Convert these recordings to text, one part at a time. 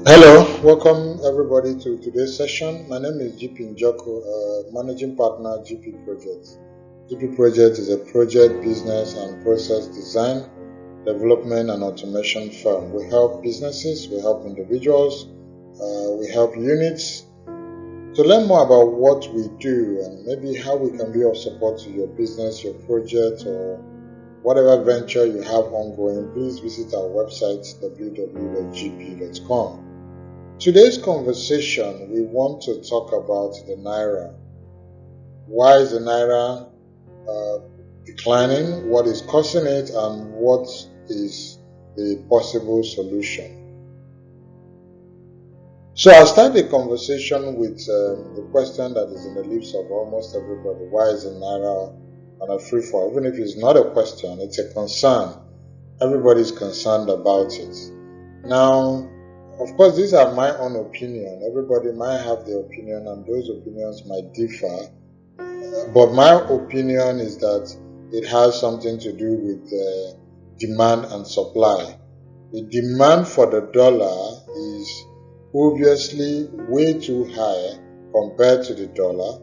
Hello, welcome everybody to today's session. My name is GP Njoko, Managing Partner GP Project. GP Project is a project, business, and process design, development, and automation firm. We help businesses, we help individuals, we help units. To learn more about what we do and maybe how we can be of support to your business, your project, or whatever venture you have ongoing, please visit our website www.gp.com. Today's conversation, we want to talk about the Naira. Why is the Naira declining? What is causing it? And what is the possible solution? So I'll start the conversation with the question that is in the lips of almost everybody. Why is the Naira on a free fall? Even if it's not a question, it's a concern. Everybody's concerned about it. Now, of course, these are my own opinion. Everybody might have their opinion, and those opinions might differ. But my opinion is that it has something to do with demand and supply. The demand for the dollar is obviously way too high compared to the dollar.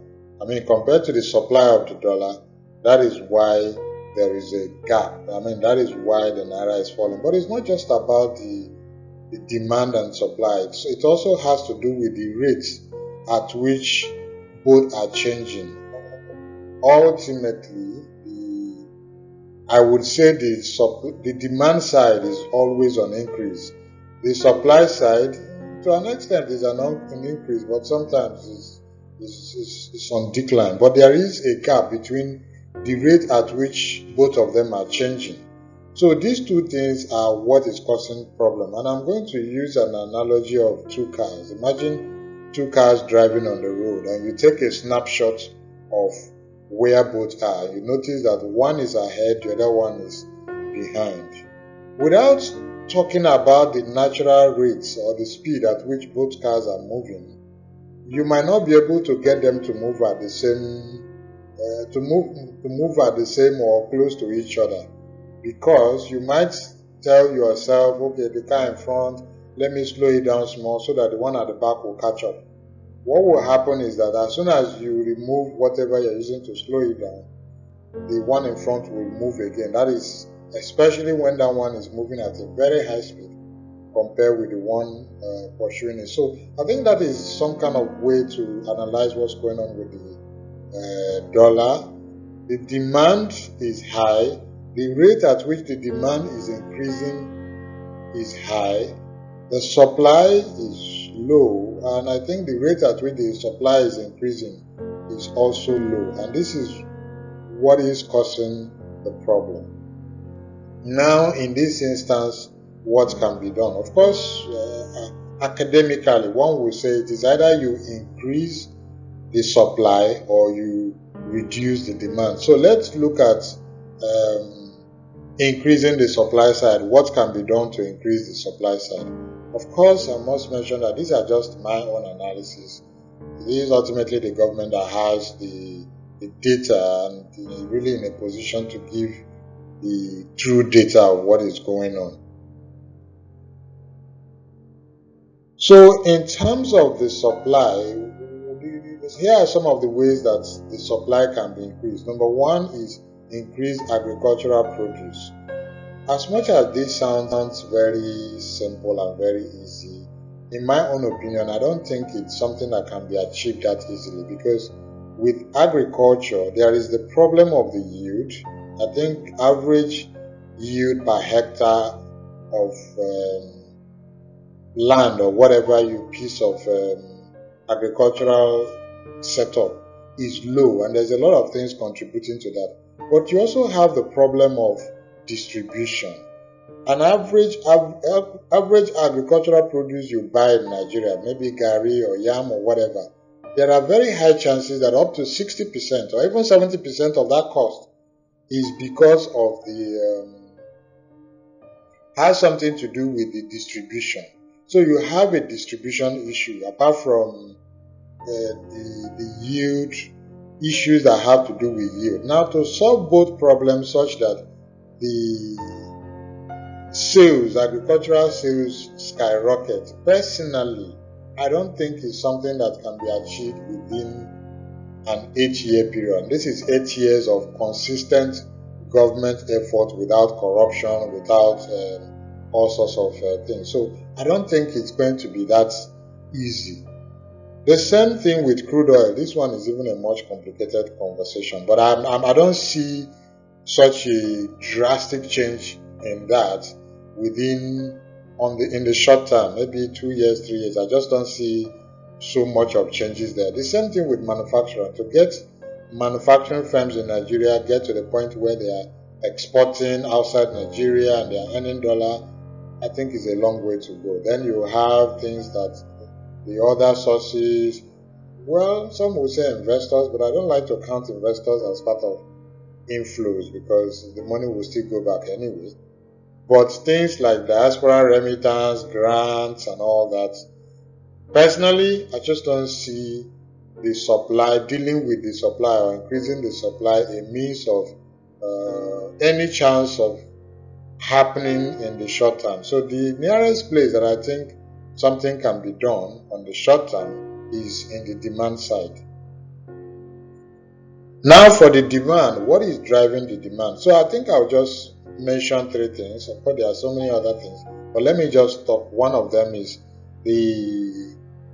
Compared to the supply of the dollar. That is why there is a gap. That is why the Naira is falling. But it's not just about the demand and supply. It also has to do with the rate at which both are changing. Ultimately, I would say the demand side is always on increase. The supply side, to an extent, is an increase, but sometimes it's on decline. But there is a gap between the rate at which both of them are changing. So these two things are what is causing problem. And I'm going to use an analogy of two cars. Imagine two cars driving on the road, and you take a snapshot of where both are. You notice that one is ahead, the other one is behind. Without talking about the natural rates or the speed at which both cars are moving, you might not be able to get them to move at the same at the same or close to each other, because you might tell yourself, okay, the car in front, let me slow it down small so that the one at the back will catch up. What will happen is that as soon as you remove whatever you're using to slow it down, the one in front will move again. That is especially when that one is moving at a very high speed compared with the one pursuing it. So I think that is some kind of way to analyze what's going on with the dollar. The demand is high. The rate at which the demand is increasing is high. The supply is low, and I think the rate at which the supply is increasing is also low. And this is what is causing the problem. Now, in this instance, what can be done? Of course, academically, one will say it is either you increase the supply or you reduce the demand. So let's look at increasing the supply side. What can be done to increase the supply side? Of course, I must mention that these are just my own analysis. It is ultimately the government that has the data and is really in a position to give the true data of what is going on. So in terms of the supply, here are some of the ways that the supply can be increased. Number one is increase agricultural produce. As much as this sounds very simple and very easy, in my own opinion, I don't think it's something that can be achieved that easily, because with agriculture, there is the problem of the yield. I think average yield per hectare of land or whatever piece of agricultural setup is low, and there's a lot of things contributing to that. But you also have the problem of distribution. An average agricultural produce you buy in Nigeria, maybe gari or yam or whatever, there are very high chances that up to 60% or even 70% of that cost is because of has something to do with the distribution. So you have a distribution issue apart from the yield issues that have to do with yield. Now, to solve both problems such that the sales, agricultural sales skyrocket. Personally, I don't think it's something that can be achieved within an 8-year period. This is 8 years of consistent government effort without corruption, without all sorts of things. So I don't think it's going to be that easy. The same thing with crude oil. This one is even a much complicated conversation, but I don't see such a drastic change in that in the short term, maybe 2 years, 3 years. I just don't see so much of changes there. The same thing with manufacturing. To get manufacturing firms in Nigeria get to the point where they are exporting outside Nigeria and they are earning dollar, I think is a long way to go. Then you have things that the other sources, well, some will say investors, but I don't like to count investors as part of inflows because the money will still go back anyway. But things like diaspora remittance, grants, and all that, personally, I just don't see the supply, dealing with the supply or increasing the supply, a means of any chance of happening in the short term. So the nearest place that I think something can be done on the short term is in the demand side. Now for the demand, what is driving the demand? So I think I'll just mention 3 things. Of course, there are so many other things, but let me just stop. One of them is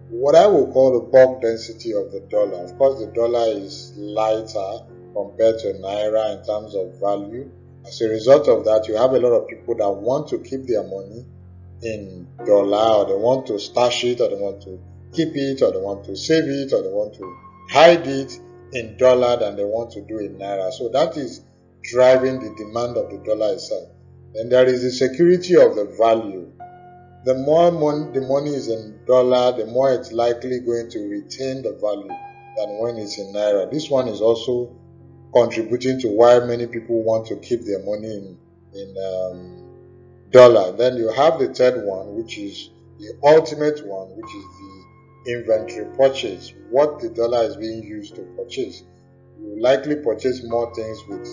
what I will call the bulk density of the dollar. Of course, the dollar is lighter compared to Naira in terms of value. As a result of that, you have a lot of people that want to keep their money in dollar, or they want to stash it, or they want to keep it, or they want to save it, or they want to hide it in dollar than they want to do in Naira. So that is driving the demand of the dollar itself. Then there is the security of the value. The more the money is in dollar, the more it's likely going to retain the value than when it's in Naira. This one is also contributing to why many people want to keep their money in dollar. Then you have the third one, which is the ultimate one, which is the inventory purchase. What the dollar is being used to purchase. You likely purchase more things with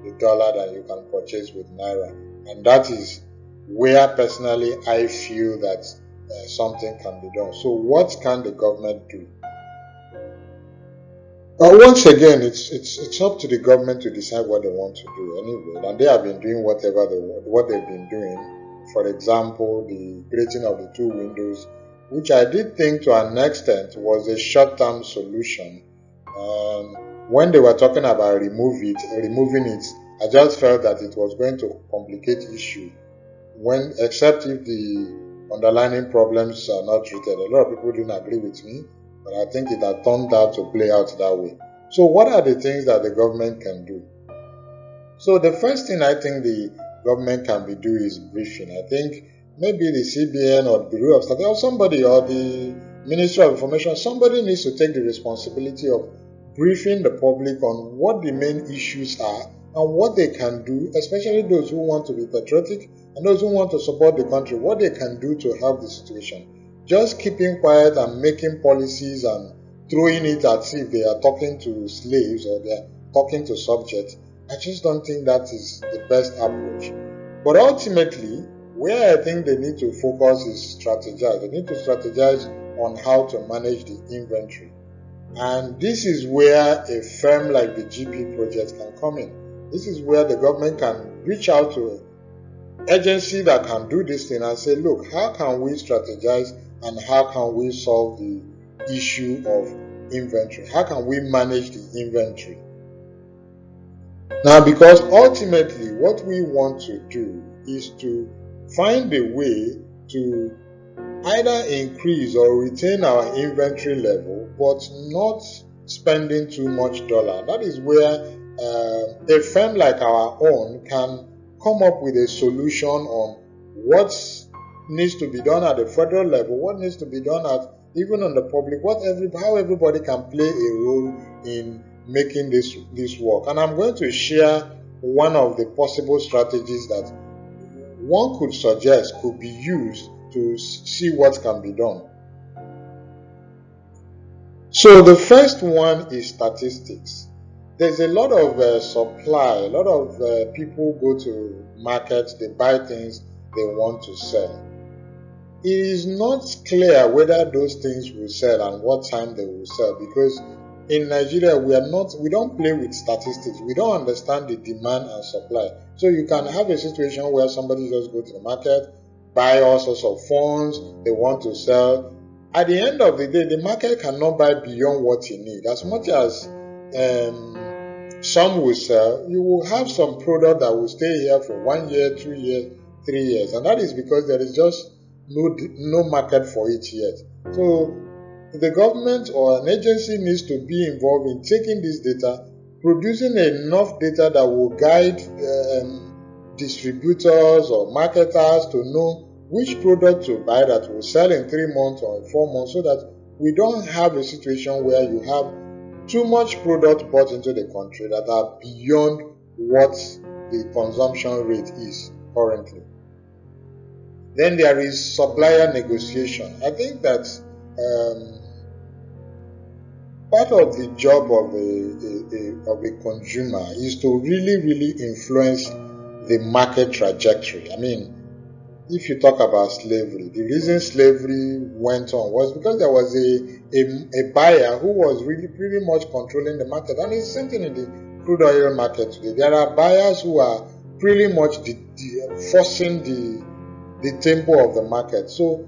the dollar than you can purchase with Naira. And that is where personally I feel that something can be done. So what can the government do? Once again, it's up to the government to decide what they want to do anyway, and they have been doing what they've been doing. For example, the creating of the 2 windows, which I did think to an extent was a short-term solution. When they were talking about removing it, I just felt that it was going to complicate issue. Except if the underlying problems are not treated. A lot of people didn't agree with me, but I think it had turned out to play out that way. So what are the things that the government can do? So the first thing I think the government can be do is briefing. I think maybe the CBN or the Bureau of Statistics or somebody, or the Ministry of Information, somebody needs to take the responsibility of briefing the public on what the main issues are and what they can do, especially those who want to be patriotic and those who want to support the country, what they can do to help the situation. Just keeping quiet and making policies and throwing it as if they are talking to slaves or they are talking to subjects, I just don't think that is the best approach. But ultimately, where I think they need to focus is strategize. They need to strategize on how to manage the inventory. And this is where a firm like the GP project can come in. This is where the government can reach out to an agency that can do this thing and say, look, how can we strategize and how can we solve the issue of inventory? How can we manage the inventory? Now, because ultimately what we want to do is to find a way to either increase or retain our inventory level, but not spending too much dollar. That is where a firm like our own can come up with a solution on what needs to be done at the federal level, what needs to be done at even on the public, how everybody can play a role in making this work. And I'm going to share one of the possible strategies that one could suggest could be used to see what can be done. So the first one is statistics. There's a lot of supply, a lot of people go to markets, they buy things, they want to sell. It is not clear whether those things will sell and what time they will sell, because in Nigeria we don't play with statistics. We don't understand the demand and supply. So you can have a situation where somebody just go to the market, buy all sorts of phones, they want to sell. At the end of the day, the market cannot buy beyond what you need. As much as some will sell, you will have some product that will stay here for 1 year, 2 years, 3 years, and that is because there is just no market for it yet. So the government or an agency needs to be involved in taking this data, producing enough data that will guide distributors or marketers to know which product to buy that will sell in 3 months or in 4 months, so that we don't have a situation where you have too much product bought into the country that are beyond what the consumption rate is currently. Then there is supplier negotiation. I think that part of the job of a consumer is to really influence the market trajectory. I mean, if you talk about slavery, the reason slavery went on was because there was a buyer who was really pretty much controlling the market. And it's the same thing in the crude oil market today. There are buyers who are pretty much forcing the tempo of the market. So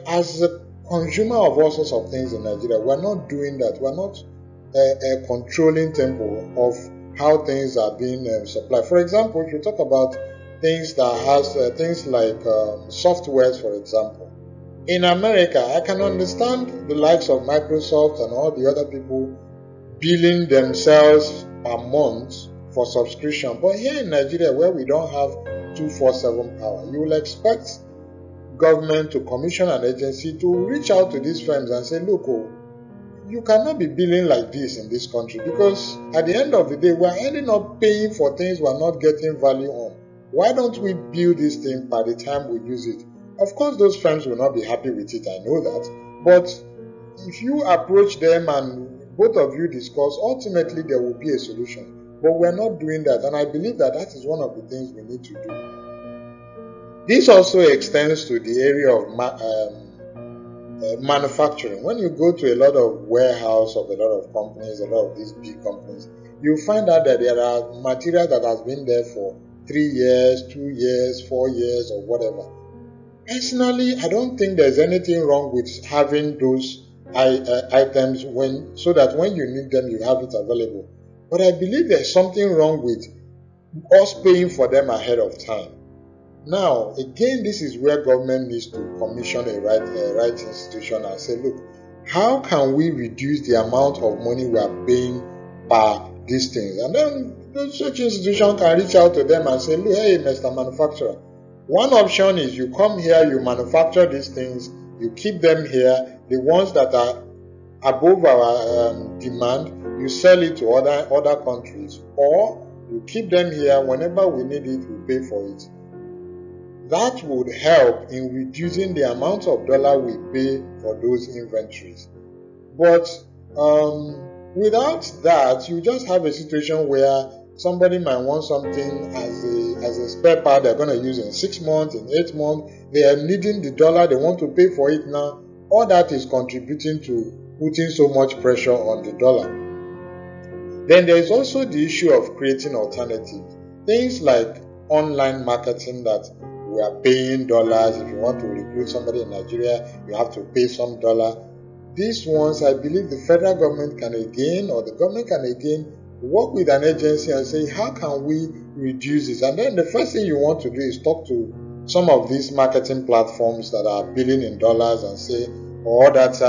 as a consumer of all sorts of things in Nigeria, we're not doing that. We're not controlling tempo of how things are being supplied. For example, if you talk about things that has things like softwares, for example, in America, I can understand the likes of Microsoft and all the other people billing themselves per month for subscription. But here in Nigeria, where we don't have 24/7 power, you will expect government to commission an agency to reach out to these firms and say, look, you cannot be billing like this in this country, because at the end of the day, we're ending up paying for things we're not getting value on. Why don't we bill this thing by the time we use it? Of course, those firms will not be happy with it, I know that. But if you approach them and both of you discuss, ultimately there will be a solution. But we're not doing that, and I believe that that is one of the things we need to do. This also extends to the area of manufacturing. When you go to a lot of warehouse of a lot of companies, a lot of these big companies, you find out that there are material that has been there for 3 years, 2 years, 4 years, or whatever. Personally, I don't think there's anything wrong with having those items so that when you need them, you have it available. But I believe there's something wrong with us paying for them ahead of time. Now, again, this is where government needs to commission a right institution and say, look, how can we reduce the amount of money we are paying per these things? And then such institution can reach out to them and say, look, hey, Mr. Manufacturer, one option is you come here, you manufacture these things, you keep them here. The ones that are above our demand, you sell it to other countries, or you keep them here. Whenever we need it, we pay for it. That would help in reducing the amount of dollar we pay for those inventories. But without that, you just have a situation where somebody might want something as a spare part they're going to use in 6 months, in 8 months. They are needing the dollar, they want to pay for it now. All that is contributing to putting so much pressure on the dollar. Then there is also the issue of creating alternatives. Things like online marketing, that we are paying dollars. If you want to recruit somebody in Nigeria, you have to pay some dollar. These ones, I believe the federal government can again, or the government can again, work with an agency and say, how can we reduce this? And then the first thing you want to do is talk to some of these marketing platforms that are billing in dollars and say, or that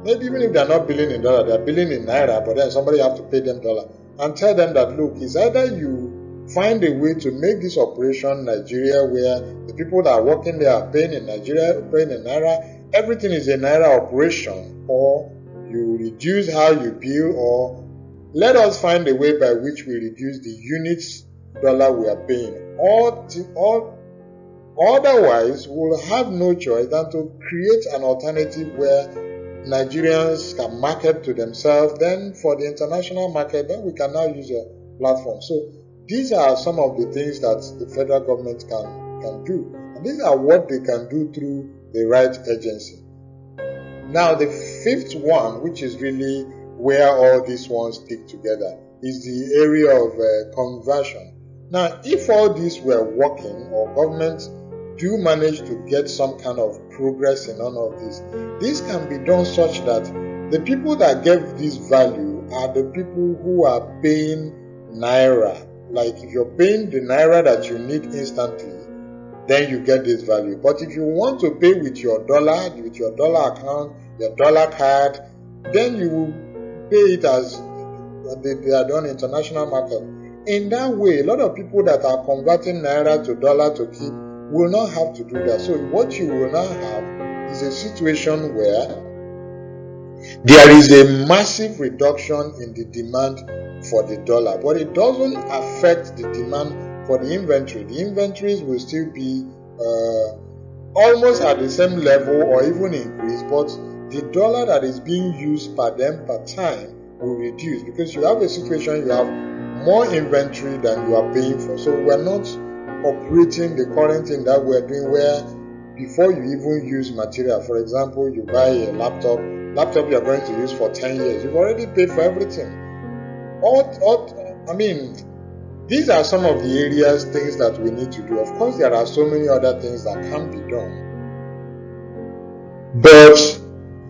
maybe even if they're not billing in dollars, they're billing in Naira, but then somebody have to pay them dollar, and tell them that, look, it's either you find a way to make this operation Nigeria, where the people that are working there are paying in Nigeria, paying in Naira, everything is a Naira operation, or you reduce how you bill, or let us find a way by which we reduce the units dollar we are paying. Otherwise, we'll have no choice than to create an alternative where Nigerians can market to themselves. Then for the international market, then we can now use a platform. So these are some of the things that the federal government can do. And these are what they can do through the right agency. Now, the fifth one, which is really where all these ones stick together, is the area of conversion. Now, if all these were working, or governments do manage to get some kind of progress in all of this can be done such that the people that give this value are the people who are paying Naira. Like if you're paying the Naira that you need instantly, then you get this value. But if you want to pay with your dollar account, your dollar card, then you will pay it as they are done in international market. In that way, a lot of people that are converting Naira to dollar to keep will not have to do that. So what you will now have is a situation where there is a massive reduction in the demand for the dollar, but it doesn't affect the demand for the inventory. The inventories will still be almost at the same level or even increase, but the dollar that is being used per time will reduce, because you have a situation, you have more inventory than you are paying for. So we're not operating the current thing that we're doing where before you even use material, for example, you buy a laptop you're going to use for 10 years, you've already paid for everything. These are some of the areas, things that we need to do. Of course, there are so many other things that can be done, but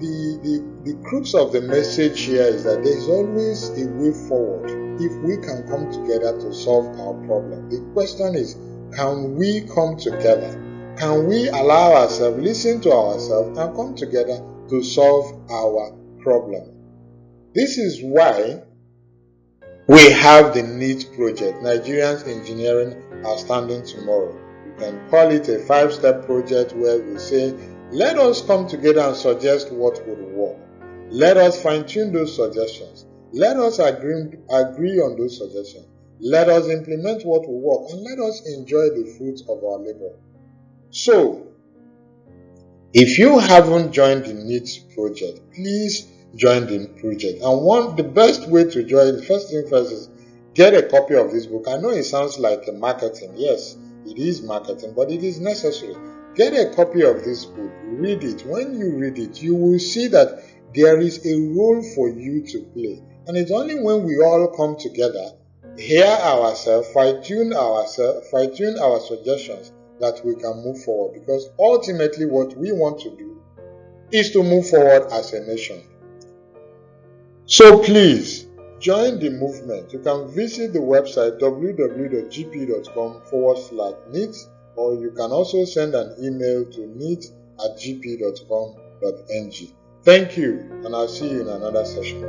the crux of the message here is that there is always a way forward if we can come together to solve our problem. The question is, can we come together? Can we allow ourselves, listen to ourselves, and come together to solve our problem? This is why we have the NEET project, Nigerians Engineering Outstanding Tomorrow. You can call it a 5-step project where we say, let us come together and suggest what would work. Let us fine-tune those suggestions. Let us agree on those suggestions. Let us implement what will work, and let us enjoy the fruits of our labor. So, if you haven't joined the NEET project, please join the project. And the best way to join, first thing first, is get a copy of this book. I know it sounds like a marketing. Yes, it is marketing, but it is necessary. Get a copy of this book. Read it. When you read it, you will see that there is a role for you to play. And it's only when we all come together, hear ourselves, fine-tune our suggestions, that we can move forward. Because ultimately what we want to do is to move forward as a nation. So please, join the movement. You can visit the website www.gp.com/NEET, or you can also send an email to neet@gp.com.ng. Thank you, and I'll see you in another session.